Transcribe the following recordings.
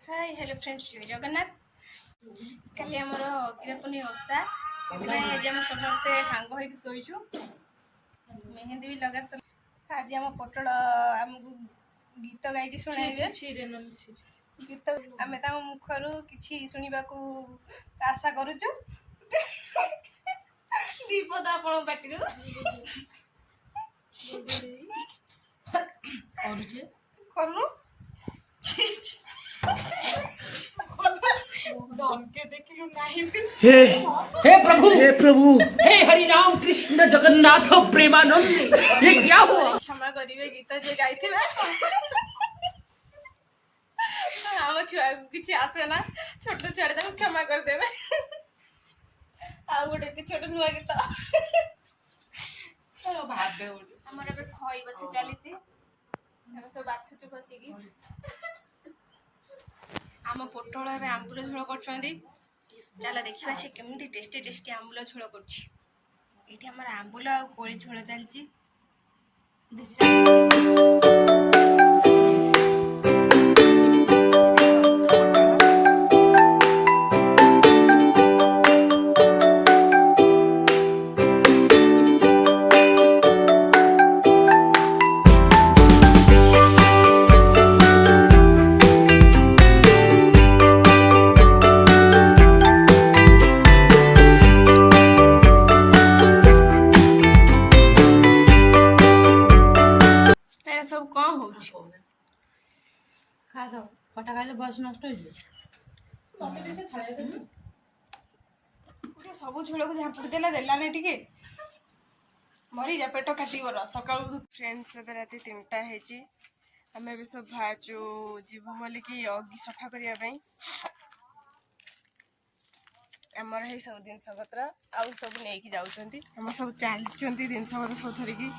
Hi hello friends जय जगन्नाथ काली आमर अग्रपुनी ओषा से आज आम समस्ते सांग हो शोचु मेहंदी भी लगा आज आम पटल आमको गीत गाई शुणाइबे गीत आम मुखर कि शुणा आशा करुचु दीपद आपण पार्टी करूँ हे हे प्रभु हे हरि राम कृष्ण जगन्नाथ प्रेमानंद ये क्या हुआ। क्षमा करेंगे गीत जे गाई आम छुआ किसी आसे ना छोट छुआ क्षमा करदेवे आ गोटे छोट नुआ गीत आमर खई बछे चली सब बाछुचु बसिकी आम पोटल ए आंबुल झोल कर चल देखा सी केमी टेस्टी टेस्टी आंबुल झोल कर आंबुल आ कोली झोल चलती सब कौन हो खा दो खटा खाइले बस नष्ट सब झोल को झापुड़ी देला देलानी टिके मरी जा पेट काटिगर सका फ्रेंड्स राति 3टा है आम भी सब बाहरचु जीवु बोलिकी अगी सफा करने आमर है सब जिनस पत्र आउ सब नहीं जाऊँच आम सब चलती जिनस पत्र सब धरिकी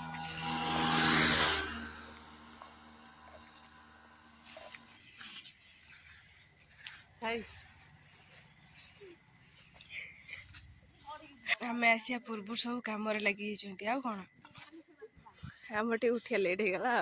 आम आसिया पूर्व सब कम लगी आ कौन आम टे उठिया लेट हो गला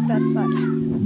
That's fun.